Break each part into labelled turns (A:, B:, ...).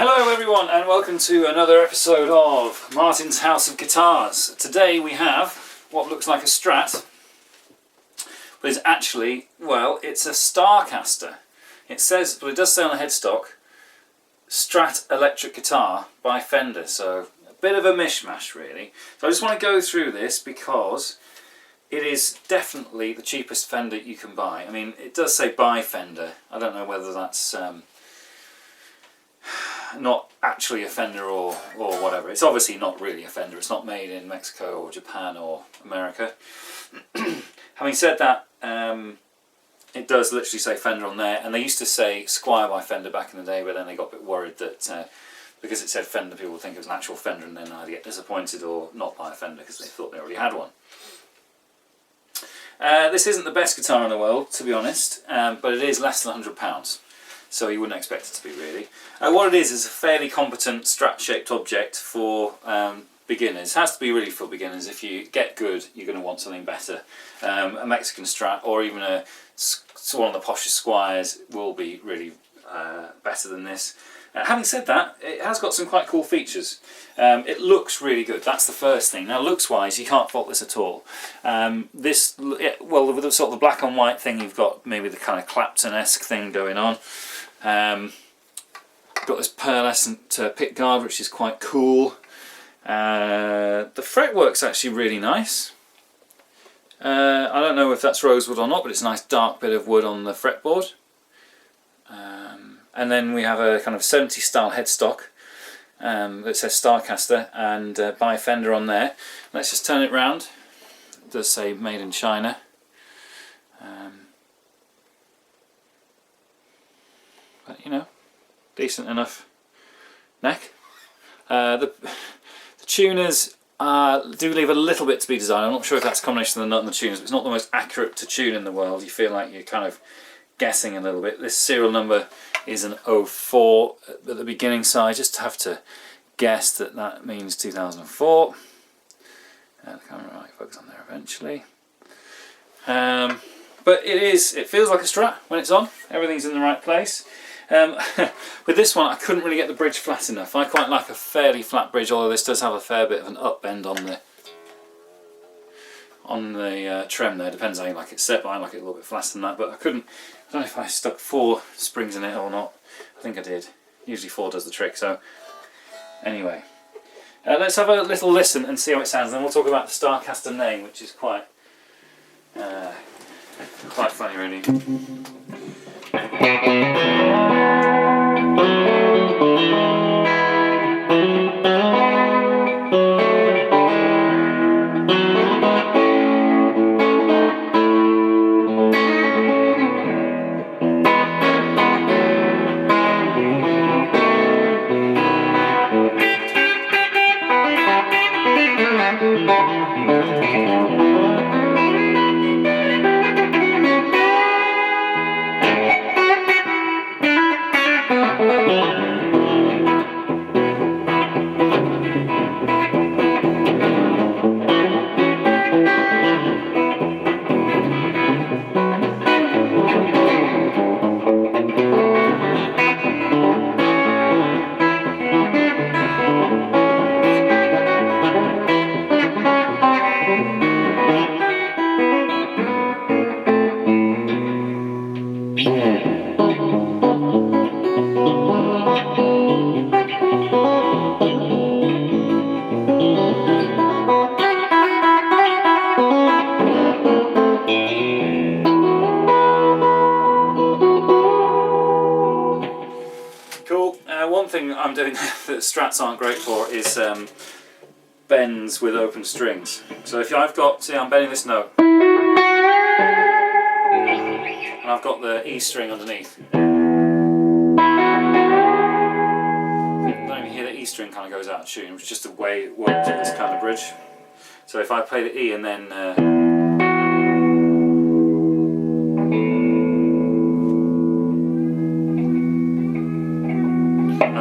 A: Hello everyone and welcome to another episode of Martin's House of Guitars. Today we have what looks like a Strat, but it's actually, well, it's a Starcaster. It says, but it does say on the headstock, Strat electric guitar by Fender, so a bit of a mishmash really. So I just want to go through this because it is definitely the cheapest Fender you can buy. I mean, it does say by Fender. I don't know whether that's not actually a Fender or whatever. It's obviously not really a Fender. It's not made in Mexico or Japan or America. Having said that, it does literally say Fender on there, and they used to say Squier by Fender back in the day, but then they got a bit worried that because it said Fender, people would think it was an actual Fender and then either get disappointed or not buy a Fender because they thought they already had one. This isn't the best guitar in the world, to be honest, but it is less than £100. So you wouldn't expect it to be really. What it is a fairly competent Strat-shaped object for beginners. It has to be really for beginners. If you get good, you're going to want something better. A Mexican Strat or even one of the poshest Squiers will be really better than this. Having said that, it has got some quite cool features. It looks really good, that's the first thing. Now looks wise, you can't fault this at all. Well, with the sort of the black on white thing, you've got maybe the kind of Clapton-esque thing going on. Got this pearlescent pick guard, which is quite cool. The fretwork's actually really nice. I don't know if that's rosewood or not, but it's a nice dark bit of wood on the fretboard. And then we have a kind of 70s style headstock that says Starcaster and by Fender on there. Let's just turn it round. It does say made in China. But you know, decent enough neck. The tuners do leave a little bit to be desired. I'm not sure if that's a combination of the nut and the tuners, but it's not the most accurate to tune in the world. You feel like you're kind of guessing a little bit. This serial number is an 04 at the beginning, so I just have to guess that that means 2004. The camera might focus on there eventually. But it feels like a Strat when it's on. Everything's in the right place. With this one, I couldn't really get the bridge flat enough. I quite like a fairly flat bridge, although this does have a fair bit of an up bend on the trem there. Depends how you like it set, but I like it a little bit flatter than that. But I don't know if I stuck 4 springs in it or not. I think I did. Usually 4 does the trick. So anyway, let's have a little listen and see how it sounds. Then we'll talk about the Starcaster name, which is quite funny, really. One thing I'm doing that Strats aren't great for is bends with open strings. So if I'm bending this note, and I've got the E string underneath. I don't even hear the E string kind of goes out of tune. It's just the way it works with this kind of bridge. So if I play the E and then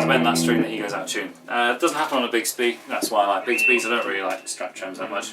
A: bend that string, that E goes out of tune. It doesn't happen on a big speed, that's why I like big speeds. I don't really like Strat trims that much.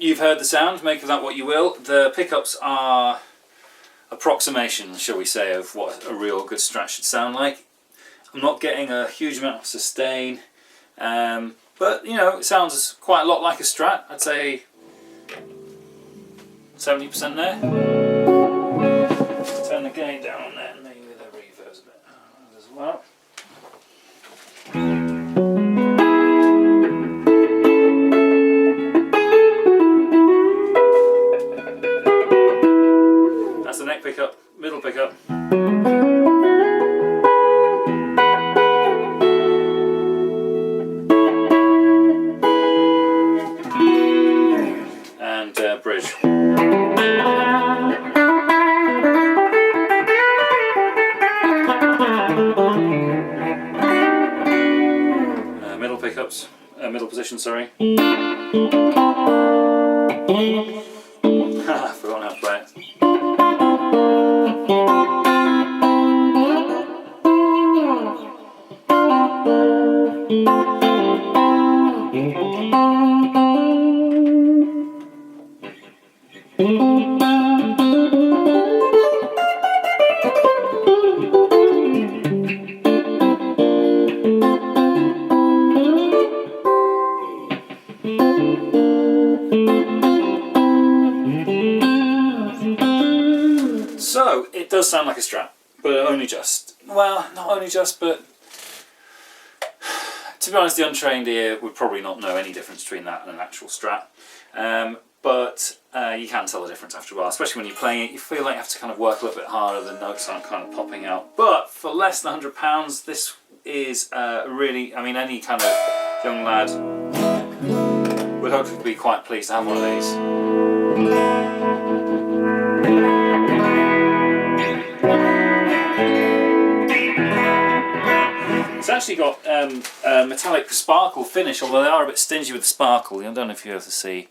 A: you've heard the sound, make of that what you will. The pickups are approximations, shall we say, of what a real good Strat should sound like. I'm not getting a huge amount of sustain, but you know, it sounds quite a lot like a Strat. I'd say 70% there. Let's turn the gain down on there, and maybe the reverb's a bit as well. That's the neck pickup, middle pickup. And bridge. Middle pickups, middle position, sorry. I've forgotten how to play it. So, it does sound like a Strat, but only just. Well, not only just, but to be honest, the untrained ear would probably not know any difference between that and an actual Strat. But you can tell the difference after a while, especially when you're playing it. You feel like you have to kind of work a little bit harder, the notes aren't kind of popping out. But for less than £100, this is really, I mean, any kind of young lad would hopefully be quite pleased to have one of these. It's actually got a metallic sparkle finish, although they are a bit stingy with the sparkle. I don't know if you're able to see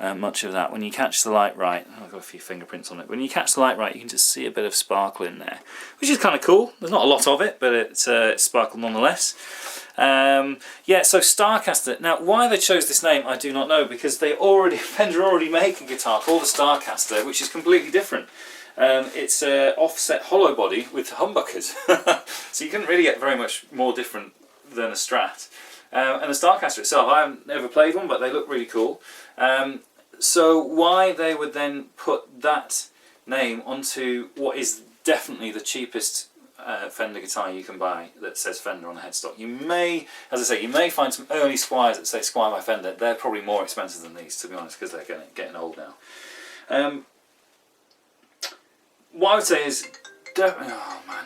A: much of that. When you catch the light right, I've got a few fingerprints on it. When you catch the light right, you can just see a bit of sparkle in there, which is kind of cool. There's not a lot of it, but it's sparkle nonetheless. Yeah, so Starcaster. Now, why they chose this name, I do not know, because Fender already make a guitar called the Starcaster, which is completely different. It's an offset hollow body with humbuckers, so you couldn't really get very much more different than a Strat. And the Starcaster itself, I haven't ever played one, but they look really cool. So why they would then put that name onto what is definitely the cheapest Fender guitar you can buy that says Fender on the headstock. You may, as I say, you may find some early Squiers that say Squier by Fender. They're probably more expensive than these, to be honest, because they're getting old now. What I would say is, oh man,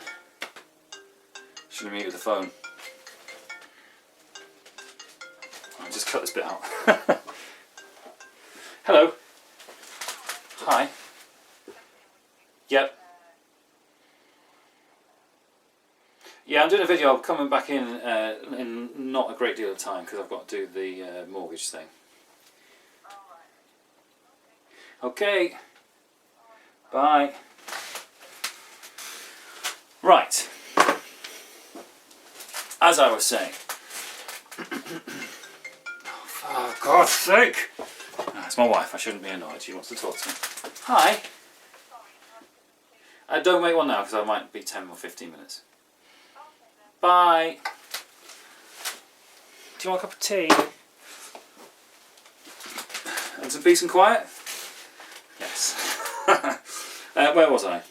A: should have muted the phone. I'll just cut this bit out. Hello. Hi. Yep. Yeah, I'm doing a video. I'm coming back in not a great deal of time because I've got to do the mortgage thing. Okay. Bye. Right. As I was saying. For God's sake! It's my wife. I shouldn't be annoyed. She wants to talk to me. Hi. Don't make one now because I might be 10 or 15 minutes. Bye. Do you want a cup of tea? And some peace and quiet? Yes. Where was I?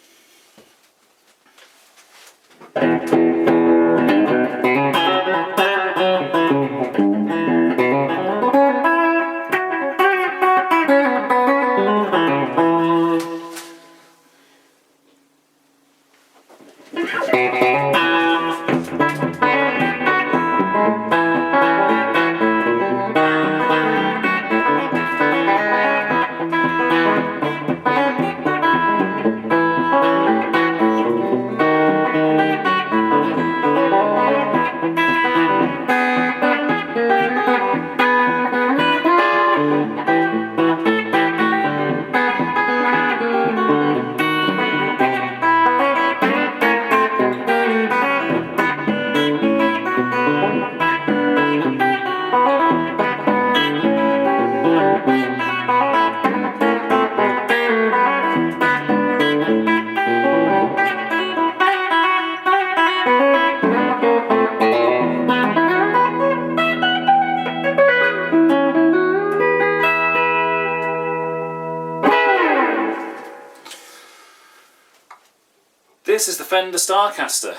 A: this is the Fender Starcaster.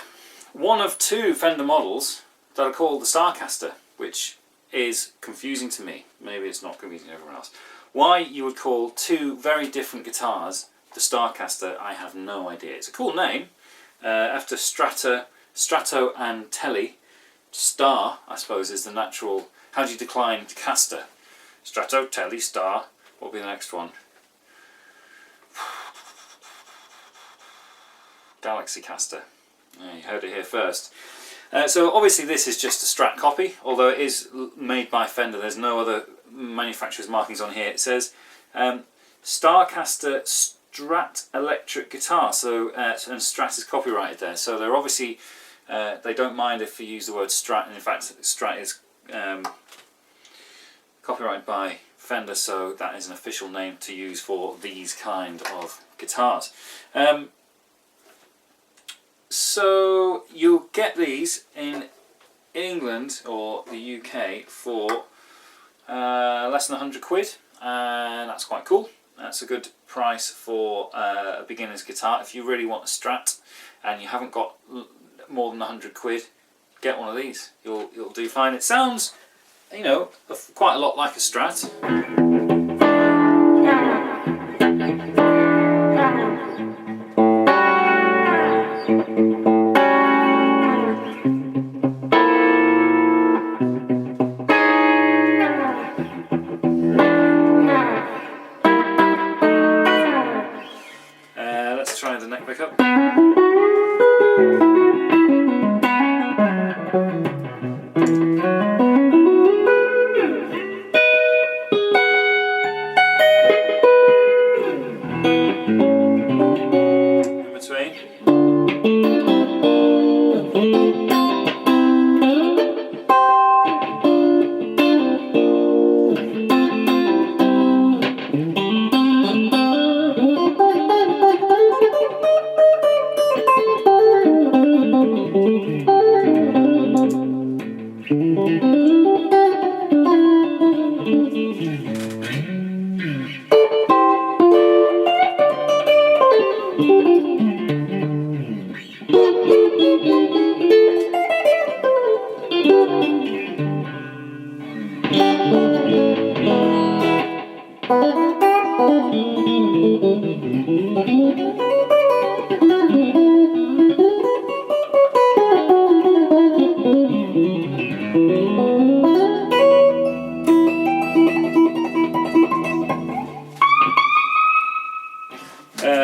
A: One of two Fender models that are called the Starcaster, which is confusing to me. Maybe it's not confusing to everyone else. Why you would call two very different guitars the Starcaster, I have no idea. It's a cool name, after Strato and Telly. Star, I suppose, is the natural... How do you decline caster? Strato, Telly, Star. What will be the next one? Galaxy Caster. Yeah, you heard it here first. So obviously this is just a Strat copy, although it is made by Fender. There's no other manufacturer's markings on here. It says Starcaster Strat electric guitar. So and Strat is copyrighted there. So they're obviously they don't mind if you use the word Strat. And in fact, Strat is copyrighted by Fender, so that is an official name to use for these kind of guitars. So you'll get these in England or the UK for less than 100 quid, and that's quite cool. That's a good price for a beginner's guitar. If you really want a Strat and you haven't got more than 100 quid, get one of these. You'll do fine. It sounds, you know, quite a lot like a Strat. Let's try the neck pickup. In between.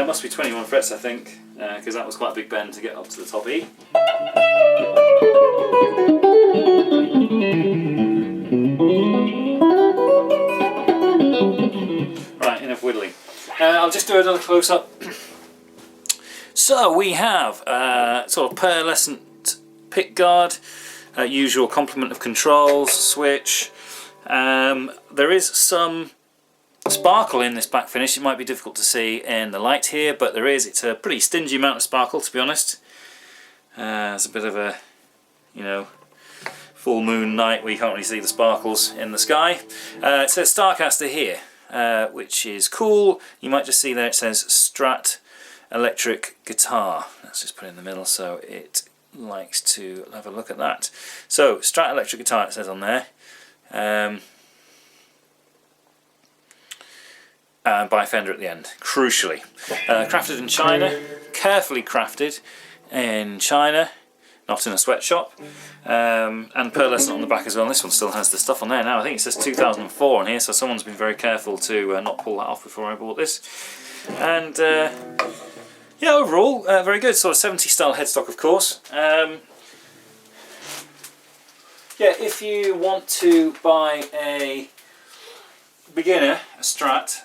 A: Must be 21 frets, I think, because that was quite a big bend to get up to the top E. Right, enough whittling. I'll just do another close-up. So we have sort of pearlescent pickguard, usual complement of controls, switch. There is some sparkle in this back finish. It might be difficult to see in the light here, but there is. It's a pretty stingy amount of sparkle, to be honest. It's a bit of a, you know, full moon night where you can't really see the sparkles in the sky. It says Starcaster here, which is cool. You might just see there it says Strat electric guitar. Let's just put it in the middle so it likes to have a look at that. So Strat electric guitar, it says on there. And by Fender at the end, crucially. Crafted in China, carefully crafted in China, not in a sweatshop. And pearlescent on the back as well. And this one still has the stuff on there now. I think it says 2004 on here, so someone's been very careful to not pull that off before I bought this. And yeah, overall, very good. Sort of 70s style headstock, of course. Yeah, if you want to buy a beginner, a Strat,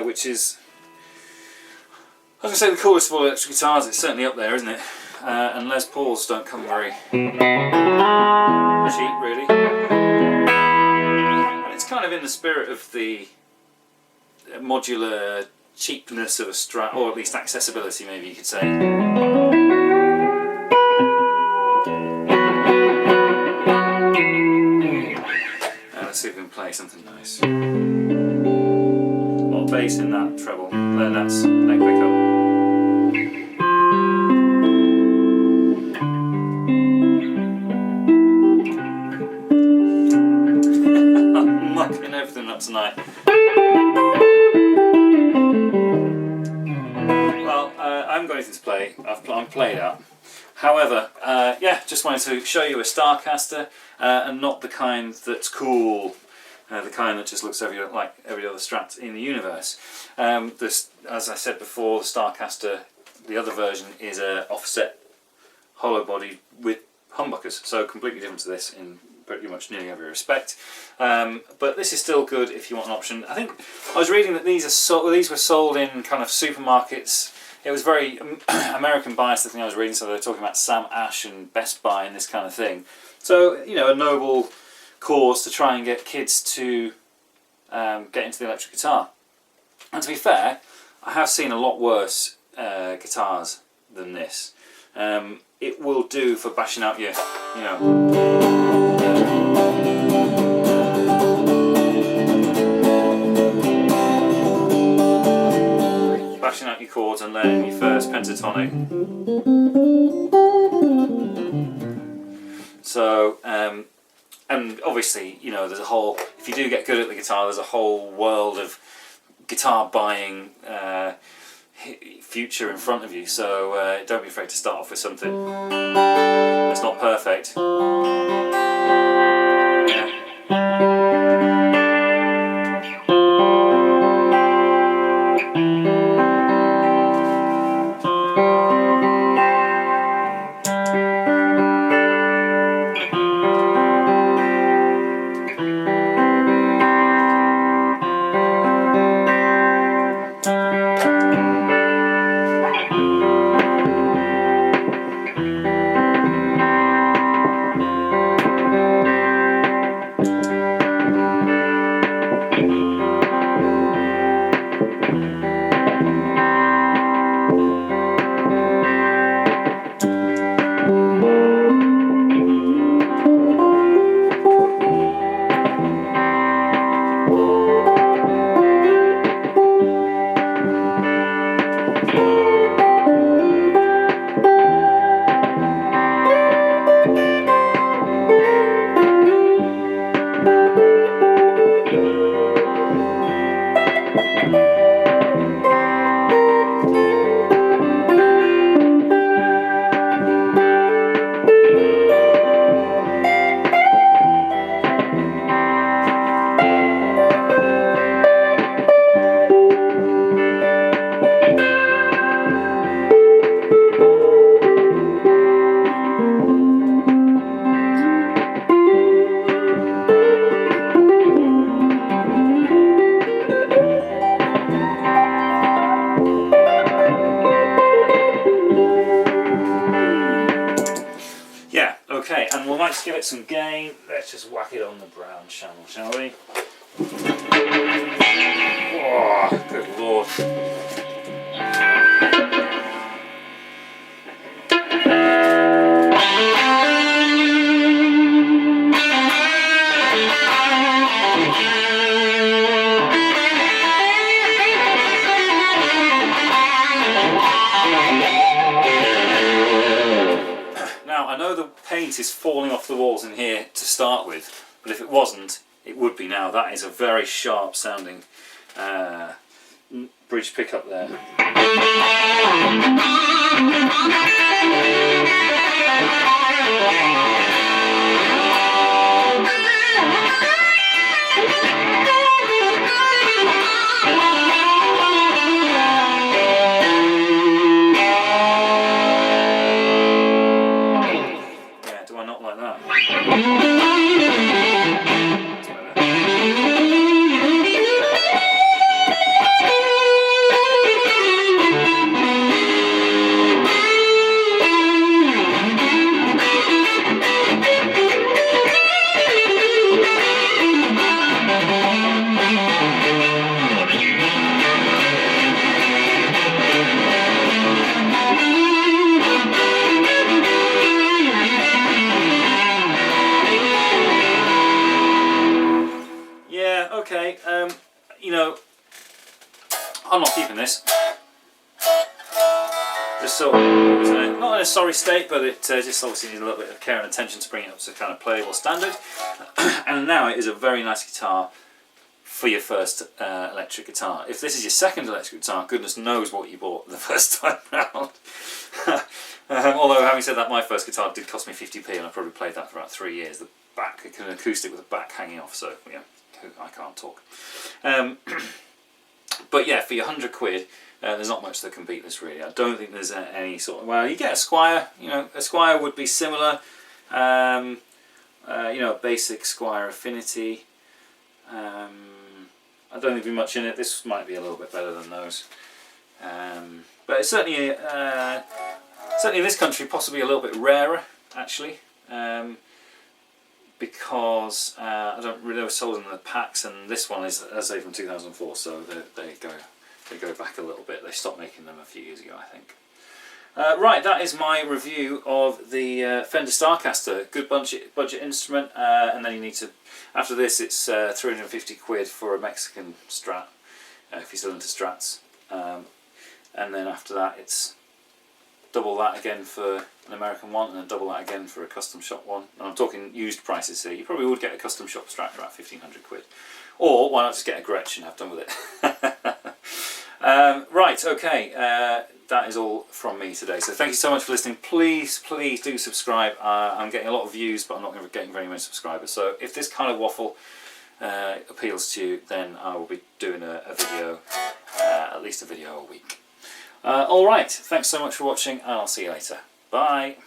A: which is, I was going to say, the coolest of all electric guitars. It's certainly up there, isn't it? And Les Pauls don't come very cheap, really. And it's kind of in the spirit of the modular cheapness of a Strat, or at least accessibility, maybe you could say. Let's see if we can play something nice. A lot of bass in that treble, and that's neck pickup. up tonight. Well, I haven't got anything to play. I'm played out. However, yeah, just wanted to show you a Starcaster, and not the kind that's cool, the kind that just looks like every other Strat in the universe. As I said before, the Starcaster, the other version, is a offset hollow body with humbuckers, so completely different to this in pretty much nearly every respect. But this is still good if you want an option. I think I was reading that these were sold in kind of supermarkets. It was very American biased, the thing I was reading, so they were talking about Sam Ash and Best Buy and this kind of thing. So, you know, a noble cause to try and get kids to get into the electric guitar. And to be fair, I have seen a lot worse guitars than this. It will do for bashing out your, you know... bashing out your chords and learning your first pentatonic. So, and obviously, you know, there's a whole, if you do get good at the guitar, there's a whole world of guitar buying future in front of you, so don't be afraid to start off with something that's not perfect. Okay, and we might just give it some gain. Let's just whack it on the brown channel, shall we? Oh, good lord. I know the paint is falling off the walls in here to start with, but if it wasn't, it would be now. That is a very sharp sounding bridge pickup there. Okay, you know, I'm not keeping this. Just so, not in a sorry state, but it just obviously needs a little bit of care and attention to bring it up to kind of playable standard. And now it is a very nice guitar for your first electric guitar. If this is your second electric guitar, goodness knows what you bought the first time round. Although having said that, my first guitar did cost me 50p and I probably played that for about 3 years. The back, an acoustic with the back hanging off, so yeah, I can't talk. But yeah, for your £100, there's not much that can beat this really. I don't think there's any sort of, well, you get a Squier, you know, a Squier would be similar, you know, a basic Squier Affinity. I don't think there'd be much in it. This might be a little bit better than those. But it's certainly, certainly in this country, possibly a little bit rarer actually, because I don't really know, sold in the packs, and this one is, as I say, from 2004, so they go back a little bit. They stopped making them a few years ago, I think. Right, that is my review of the Fender Starcaster. Good budget instrument, and then you need to, after this it's £350 for a Mexican Strat, if you're still into Strats, and then after that it's double that again for an American one, and then double that again for a custom shop one. And I'm talking used prices here. You probably would get a custom shop Strat for about £1,500. Or why not just get a Gretsch and have done with it. Right, okay, that is all from me today. So thank you so much for listening. Please do subscribe. I'm getting a lot of views, but I'm not getting very many subscribers. So if this kind of waffle appeals to you, then I will be doing a video, at least a video a week. Alright, thanks so much for watching, and I'll see you later. Bye!